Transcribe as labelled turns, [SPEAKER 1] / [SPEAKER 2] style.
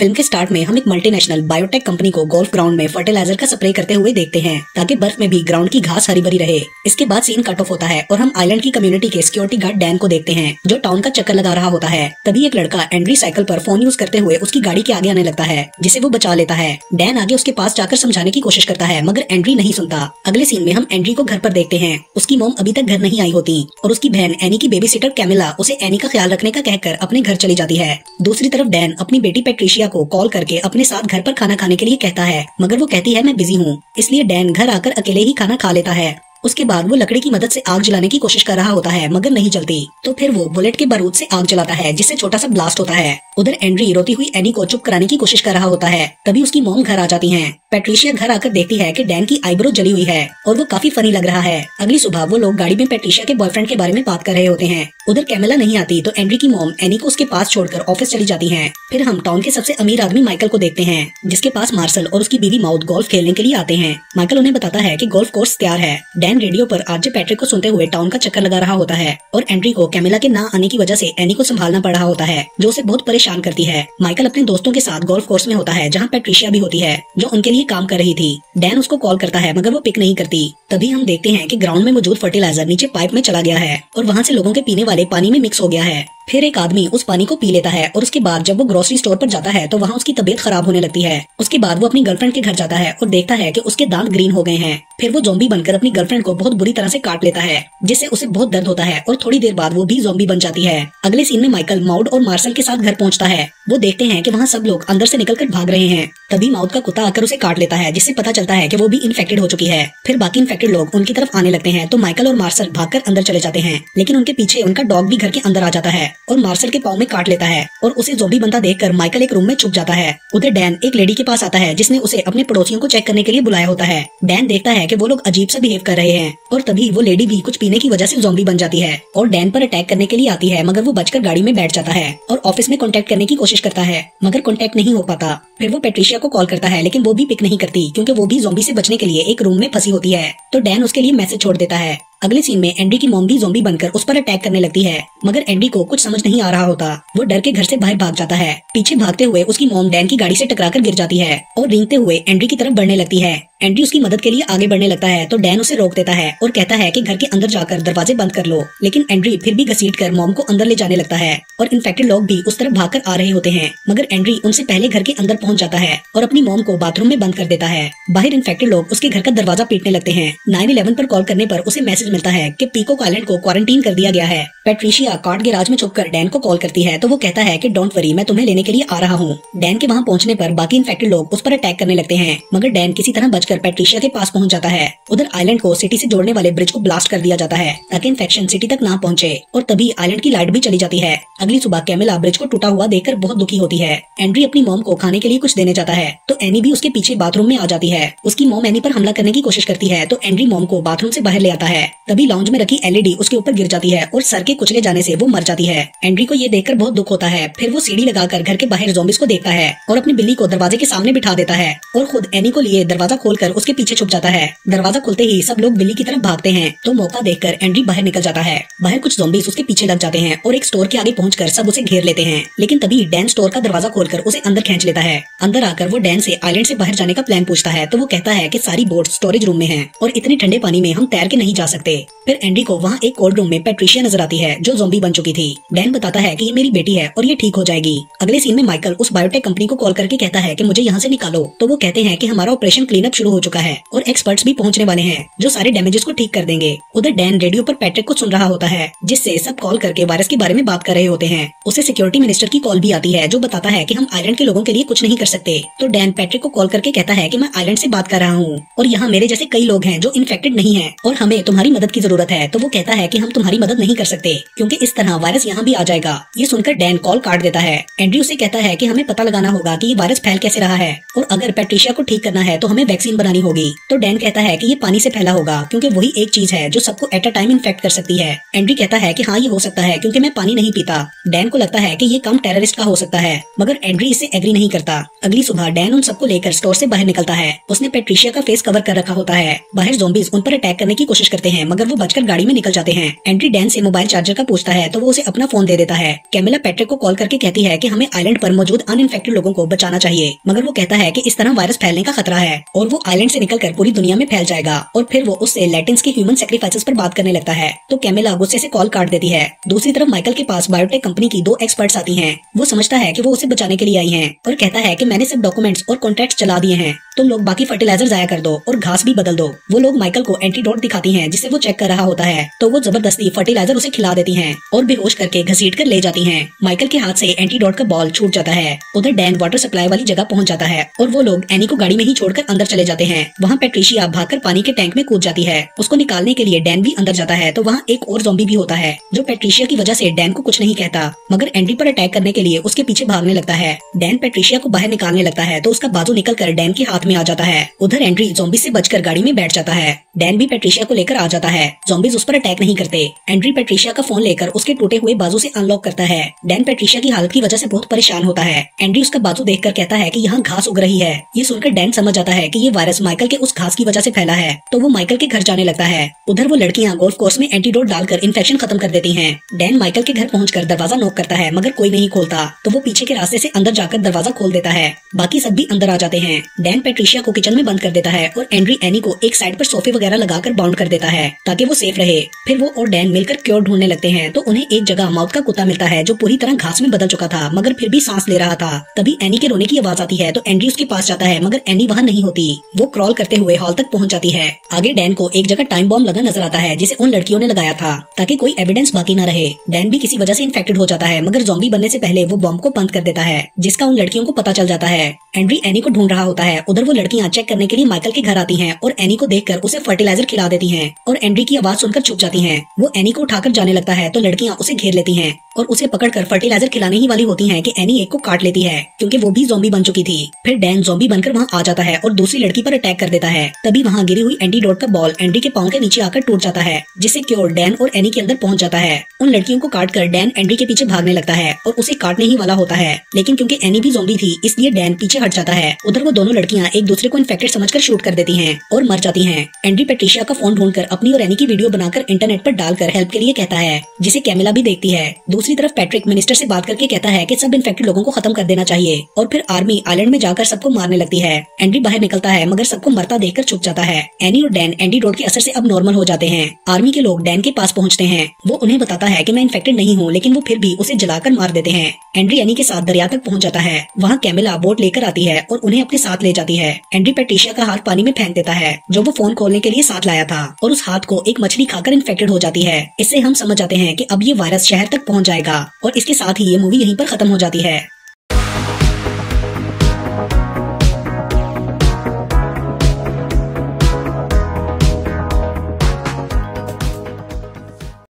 [SPEAKER 1] Film के start में हम एक मल्टीनेशनल बायोटेक कंपनी को गोल्फ ग्राउंड में फर्टिलाइजर का स्प्रे करते हुए देखते हैं ताकि बर्फ में भी ग्राउंड की घास हरी भरी रहे। इसके बाद सीन कट ऑफ होता है और हम आइलैंड की कम्युनिटी के सिक्योरिटी गार्ड डैन को देखते हैं जो टाउन का चक्कर लगा रहा होता है। तभी एक लड़का एंड्री साइकिल पर फोन यूज करते हुए उसकी गाड़ी के आगे आने लगता है जिसे वो बचा लेता है। डैन आगे उसके पास जाकर समझाने की कोशिश करता है मगर एंड्री नहीं सुनता। अगले सीन में हम एंड्री को घर पर देखते हैं। उसकी मॉम अभी तक घर नहीं आई होती और उसकी बहन एनी की बेबी सिटर कैमिला उसे एनी का ख्याल रखने का कहकर अपने घर चली जाती है। दूसरी तरफ डैन अपनी बेटी पैट्रिशिया को कॉल करके अपने साथ घर पर खाना खाने के लिए कहता है मगर वो कहती है मैं बिजी हूँ। इसलिए डैन घर आकर अकेले ही खाना खा लेता है। उसके बाद वो लकड़ी की मदद से आग जलाने की कोशिश कर रहा होता है मगर नहीं जलती। तो फिर वो बुलेट के बारूद से आग जलाता है जिससे छोटा सा ब्लास्ट होता है। उधर एंड्री रोती हुई एनी को चुप कराने की कोशिश कर रहा होता है। तभी उसकी मॉम घर आ जाती हैं। पैट्रिशिया घर आकर देखती है कि डैन की आईब्रो जली हुई है और वो काफी फनी लग रहा है। अगली सुबह वो लोग गाड़ी में पैट्रिशिया के बॉयफ्रेंड के बारे में बात कर रहे होते हैं। उधर कैमिला नहीं आती तो एंड्री की मॉम एनी को उसके पास छोड़कर ऑफिस चली जाती हैं। फिर हम टाउन के सबसे अमीर आदमी माइकल को देखते हैं जिसके पास मार्शल और उसकी बीवी माउथ गोल्फ खेलने के लिए आते हैं। माइकल उन्हें बताता है कि गोल्फ कोर्स तैयार है। डैन रेडियो पर आरजे पैट्रिक को सुनते हुए टाउन का चक्कर लगा रहा होता है और एंड्री को कैमिला के ना आने की वजह से एनी को संभालना पड़ रहा होता है जो उसे बहुत परेशान करती है। माइकल अपने दोस्तों के साथ गोल्फ कोर्स में होता है जहाँ पैट्रिशिया भी होती है जो उनके लिए काम कर रही थी। डैन उसको कॉल करता है मगर वो पिक नहीं करती। तभी हम देखते हैं कि ग्राउंड में मौजूद फर्टिलाइजर नीचे पाइप में चला गया है और वहाँ से लोगों के पीने वाले पानी में मिक्स हो गया है। फिर एक आदमी उस पानी को पी लेता है और उसके बाद जब वो ग्रोसरी स्टोर पर जाता है तो वहाँ उसकी तबीयत खराब होने लगती है। उसके बाद वो अपनी गर्लफ्रेंड के घर जाता है और देखता है कि उसके दांत ग्रीन हो गए हैं। फिर वो ज़ॉम्बी बनकर अपनी गर्लफ्रेंड को बहुत बुरी तरह से काट लेता है जिससे उसे बहुत दर्द होता है और थोड़ी देर बाद वो भी ज़ॉम्बी बन जाती है। अगले सीन में माइकल माउड और मार्शल के साथ घर पहुंचता है। वो देखते हैं कि वहाँ सब लोग अंदर से निकलकर भाग रहे हैं। तभी माउड का कुत्ता आकर उसे काट लेता है जिससे पता चलता है कि वो भी इन्फेक्टेड हो चुकी है। फिर बाकी इन्फेक्टेड लोग उनकी तरफ आने लगते हैं तो माइकल और मार्शल भागकर अंदर चले जाते हैं लेकिन उनके पीछे उनका डॉग भी घर के अंदर आ जाता है और मार्शल के पाँव में काट लेता है और उसे ज़ॉम्बी बनता देखकर माइकल एक रूम में छुप जाता है। उधर डैन एक लेडी के पास आता है जिसने उसे अपने पड़ोसियों को चेक करने के लिए बुलाया होता है। डैन देखता है कि वो लोग अजीब सा बिहेव कर रहे हैं और तभी वो लेडी भी कुछ पीने की वजह से ज़ॉम्बी बन जाती है और डैन पर अटैक करने के लिए आती है मगर वो बचकर गाड़ी में बैठ जाता है और ऑफिस में कॉन्टेक्ट करने की कोशिश करता है मगर कॉन्टेक्ट नहीं हो पाता। फिर वो पैट्रिशिया को कॉल करता है लेकिन वो भी पिक नहीं करती क्योंकि वो भी ज़ॉम्बी से बचने के लिए एक रूम में फंसी होती है। तो डैन उसके लिए मैसेज छोड़ देता है। अगले सीन में एंडी की मॉम भी ज़ॉम्बी बनकर उस पर अटैक करने लगती है मगर एंडी को कुछ समझ नहीं आ रहा होता। वो डर के घर से बाहर भाग जाता है। पीछे भागते हुए उसकी मॉम डैन की गाड़ी से टकराकर गिर जाती है और रेंगते हुए एंडी की तरफ बढ़ने लगती है। एंडी उसकी मदद के लिए आगे बढ़ने लगता है तो डैन उसे रोक देता है और कहता है कि घर के अंदर जाकर दरवाजे बंद कर लो। लेकिन एंड्री फिर भी घसीटकर मॉम को अंदर ले जाने लगता है और इन्फेक्टेड लोग भी उस तरफ भागकर आ रहे होते हैं मगर एंड्री उनसे पहले घर के अंदर पहुंच जाता है और अपनी मॉम को बाथरूम में बंद कर देता है। बाहर इन्फेक्टेड लोग उसके घर का दरवाजा पीटने लगते हैं। 911 पर कॉल करने पर उसे मैसेज मिलता है कि पीकॉक आइलैंड को क्वारंटीन कर दिया गया है। पैट्रिशिया कार्ड गैराज में छुपकर डैन को कॉल करती है तो वो कहता है कि डोंट वरी, मैं तुम्हें लेने के लिए आ रहा हूँ। डैन के वहाँ पहुँचने पर बाकी इन्फेक्टेड लोग उस पर अटैक करने लगते हैं मगर डैन किसी तरह बचकर पैट्रिशिया के पास पहुंच जाता है। उधर आइलैंड को सिटी से जोड़ने वाले ब्रिज को ब्लास्ट कर दिया जाता है ताकि इन्फेक्शन सिटी तक ना पहुंचे और तभी आइलैंड की लाइट भी चली जाती है। अगली सुबह कैमिला ब्रिज को टूटा हुआ देखकर बहुत दुखी होती है। एंड्री अपनी मॉम को खाने के लिए कुछ देने जाता है तो एनी भी उसके पीछे बाथरूम में आ जाती है। उसकी मॉम एनी पर हमला करने की कोशिश करती है तो एंड्री मॉम को बाथरूम से बाहर ले आता है। तभी लाउंज में रखी एलईडी उसके ऊपर गिर जाती है और सर के कुचले जाने से वो मर जाती है। एंड्री को ये देखकर बहुत दुख होता है। फिर वो सीढ़ी लगाकर घर के बाहर ज़ॉम्बीज़ को देखता है और अपनी बिल्ली को दरवाजे के सामने बिठा देता है और खुद एनी को लिए दरवाजा खोलकर उसके पीछे छुप जाता है। दरवाजा खुलते ही सब लोग बिल्ली की तरफ भागते हैं तो मौका देखकर एंड्री बाहर निकल जाता है। बाहर कुछ ज़ॉम्बीज़ उसके पीछे लग जाते हैं और एक स्टोर के आगे पहुंचकर सब उसे घेर लेते हैं लेकिन तभी डैन स्टोर का दरवाजा खोलकर उसे अंदर खींच लेता है। अंदर आकर वो डैन से आइलैंड से बाहर जाने का प्लान पूछता है तो वो कहता है कि सारी बोट स्टोरेज रूम में हैं और इतने ठंडे पानी में हम तैर के नहीं जा सकते। फिर एंडी को वहाँ एक कोल्ड रूम में पैट्रिशिया नजर आती है जो ज़ॉम्बी बन चुकी थी। डैन बताता है कि ये मेरी बेटी है और ये ठीक हो जाएगी। अगले सीन में माइकल उस बायोटेक कंपनी को कॉल करके कहता है कि मुझे यहाँ से निकालो तो वो कहते हैं कि हमारा ऑपरेशन क्लीन अप शुरू हो चुका है और एक्सपर्ट्स भी पहुंचने वाले हैं जो सारे डैमेजेस को ठीक कर देंगे। उधर डैन रेडियो पर पैट्रिक को सुन रहा होता है जिससे सब कॉल करके वायरस के बारे में बात कर रहे होते हैं। उसे सिक्योरिटी मिनिस्टर की कॉल भी आती है जो बताता है कि हम आइलैंड के लोगों के लिए कुछ नहीं कर सकते। तो डैन पैट्रिक को कॉल करके कहता है कि मैं आइलैंड से बात कर रहा हूँ और यहाँ मेरे जैसे कई लोग हैं जो इन्फेक्टेड नहीं है और हमें तुम्हारी मदद की जरूरत है। तो वो कहता है कि हम तुम्हारी मदद नहीं कर सकते क्योंकि इस तरह वायरस यहाँ भी आ जाएगा। ये सुनकर डैन कॉल काट देता है। एंड्री उसे कहता है कि हमें पता लगाना होगा कि ये वायरस फैल कैसे रहा है और अगर पैट्रिशिया को ठीक करना है तो हमें वैक्सीन वैक्सीन बनानी होगी। तो डैन कहता है कि ये पानी से फैला होगा क्योंकि वही एक चीज है जो सबको एट अ टाइम इन्फेक्ट कर सकती है। एंड्री कहता है कि हाँ ये हो सकता है क्योंकि मैं पानी नहीं पीता। डैन को लगता है कि ये काम टेररिस्ट का हो सकता है, मगर एंड्री इसे एग्री नहीं करता। अगली सुबह डैन उन सबको लेकर स्टोर से बाहर निकलता है। उसने पेट्रिशिया का फेस कवर कर रखा होता है। बाहर ज़ॉम्बीज उन पर अटैक करने की कोशिश करते हैं, मगर वो बचकर गाड़ी में निकल जाते हैं। एंड्री डैन से मोबाइल चार्जर का पूछता है तो वो उसे अपना फोन दे देता है। कैमिला पैट्रिक को कॉल करके कहती है कि हमें आइलैंड पर मौजूद अनइंफेक्टेड लोगों को बचाना चाहिए, मगर वो कहता है कि इस तरह वायरस फैलने का खतरा है और वो आइलैंड से निकलकर पूरी दुनिया में फैल जाएगा। और फिर वो उससे लैटिन्स के ह्यूमन सैक्रिफाइसेस पर बात करने लगता है। तो कैमिला गुस्से से कॉल काट देती है। दूसरी तरफ माइकल के पास बायोटेक कंपनी की 2 एक्सपर्ट्स आती हैं। वो समझता है कि वो उसे बचाने के लिए आई हैं और कहता है कि मैंने सब डॉक्यूमेंट्स और कॉन्ट्रैक्ट्स चला दिए हैं, तुम लोग बाकी फर्टिलाइजर जाया कर दो और घास भी बदल दो। वो लोग माइकल को एंटीडोट दिखाती हैं जिसे वो चेक कर रहा होता है, तो वो जबरदस्ती फर्टिलाइजर उसे खिला देती हैं और बेहोश करके घसीट कर ले जाती हैं। माइकल के हाथ से एंटीडोट का बॉल छूट जाता है। उधर डैन वाटर सप्लाई वाली जगह पहुंच जाता है और वो लोग एनी को गाड़ी में ही छोड़कर अंदर चले जाते हैं। वहाँ पेट्रिशिया भागकर पानी के टैंक में कूद जाती है। उसको निकालने के लिए डैन भी अंदर जाता है, तो वहाँ एक और ज़ॉम्बी भी होता है जो पेट्रिशिया की वजह से डैन को कुछ नहीं कहता, मगर एंड्री पर अटैक करने के लिए उसके पीछे भागने लगता है। डैन पेट्रिशिया को बाहर निकालने लगता है तो उसका बाजू निकलकर डैन के हाथ में आ जाता है। उधर एंड्री ज़ॉम्बी से बचकर गाड़ी में बैठ जाता है। डैन भी पेट्रिशिया को लेकर आ जाता है। ज़ॉम्बीज उस पर अटैक नहीं करते। एंड्री पेट्रिशिया का फोन लेकर उसके टूटे हुए बाजू से अनलॉक करता है। डैन पेट्रिशिया की हालत की वजह से बहुत परेशान होता है। एंड्री उसका बाजू देखकर कहता है कि यहाँ घास उग रही है। ये सुनकर डैन समझ जाता है कि ये वायरस माइकल के उस घास की वजह से फैला है, तो वो माइकल के घर जाने लगता है। उधर वो लड़कियाँ गोल्फ कोर्स में एंटीडोट डालकर इन्फेक्शन खत्म कर देती हैं। डैन माइकल के घर पहुंचकर दरवाजा नॉक करता है, मगर कोई नहीं खोलता, तो वो पीछे के रास्ते से अंदर जाकर दरवाजा खोल देता है। बाकी सब भी अंदर आ जाते हैं। डैन पेट्रिशिया को किचन में बंद कर देता है और एंड्री एनी को एक साइड पर सोफे वगैरह लगाकर बाउंड कर देता है ताकि वो सेफ रहे। फिर वो और डैन मिलकर क्योर ढूंढने लगते हैं, तो उन्हें एक जगह माउथ का कुत्ता मिलता है जो पूरी तरह घास में बदल चुका था मगर फिर भी सांस ले रहा था। तभी एनी के रोने की आवाज आती है, तो एंड्री उसके पास जाता है, मगर एनी वहाँ नहीं होती। वो क्रॉल करते हुए हॉल तक पहुँच जाती है। आगे डैन को एक जगह टाइम बॉम्ब लगा नजर आता है जिसे उन लड़कियों ने लगाया था ताकि कोई एविडेंस बाकी न रहे। डैन भी किसी वजह से इन्फेक्टेड हो जाता है, मगर ज़ॉम्बी बनने से पहले वो बॉम्ब को बंद कर देता है, जिसका उन लड़कियों को पता चल जाता है। एंड्री एनी को ढूंढ रहा होता है। उधर वो लड़कियां चेक करने के लिए माइकल के घर आती हैं और एनी को देखकर उसे फर्टिलाइजर खिला देती हैं और एंड्री की आवाज सुनकर छुप जाती हैं। वो एनी को उठाकर जाने लगता है तो लड़कियां उसे घेर लेती हैं और उसे पकड़कर फर्टिलाइजर खिलाने ही वाली होती हैं कि एनी एक को काट लेती है क्योंकि वो भी ज़ॉम्बी बन चुकी थी। फिर डैन ज़ॉम्बी बनकर वहाँ आ जाता है और दूसरी लड़की पर अटैक कर देता है। तभी वहाँ गिरी हुई एंटीडोट का बॉल एंड्री के पाँव के नीचे आकर टूट जाता है, जिससे क्योर डैन और एनी के अंदर पहुंच जाता है। उन लड़कियों को काटकर डैन एंड्री के पीछे भागने लगता है और उसे काटने ही वाला होता है, लेकिन क्योंकि एनी भी ज़ॉम्बी थी इसलिए डैन पीछे हट जाता है। उधर वो दोनों लड़कियां एक दूसरे को इन्फेक्टेड समझकर शूट कर देती हैं और मर जाती हैं। एंड्री पेट्रिशिया का फोन ढूंढकर अपनी और एनी की वीडियो बनाकर इंटरनेट पर डालकर हेल्प के लिए कहता है, जिसे कैमिला भी देखती है। दूसरी तरफ पैट्रिक मिनिस्टर से बात करके कहता है कि सब इन्फेक्टेड लोगों को खत्म कर देना चाहिए और फिर आर्मी आइलैंड में जाकर सबको मारने लगती है। एंड्री बाहर निकलता है मगर सबको मरता देखकर छुप जाता है। एनी और डैन एंटीडोट के असर से अब नॉर्मल हो जाते हैं। आर्मी के लोग डैन के पास पहुंचते हैं। वो उन्हें बताता है कि मैं इन्फेक्टेड नहीं हूँ, लेकिन वो फिर भी उसे जलाकर मार देते हैं। एंड्री एनी के साथ दरिया तक पहुंच जाता है। वहाँ कैमिला बोट लेकर आती है और उन्हें अपने साथ ले जाती है। एंड्री पेट्रिशिया का हाथ पानी में फेंक देता है जो वो फोन खोलने के लिए साथ लाया था और उस हाथ को एक मछली खाकर इन्फेक्टेड हो जाती है। इससे हम समझ जाते हैं कि अब ये वायरस शहर तक पहुंच जाएगा और इसके साथ ही ये मूवी यहीं पर खत्म हो जाती है।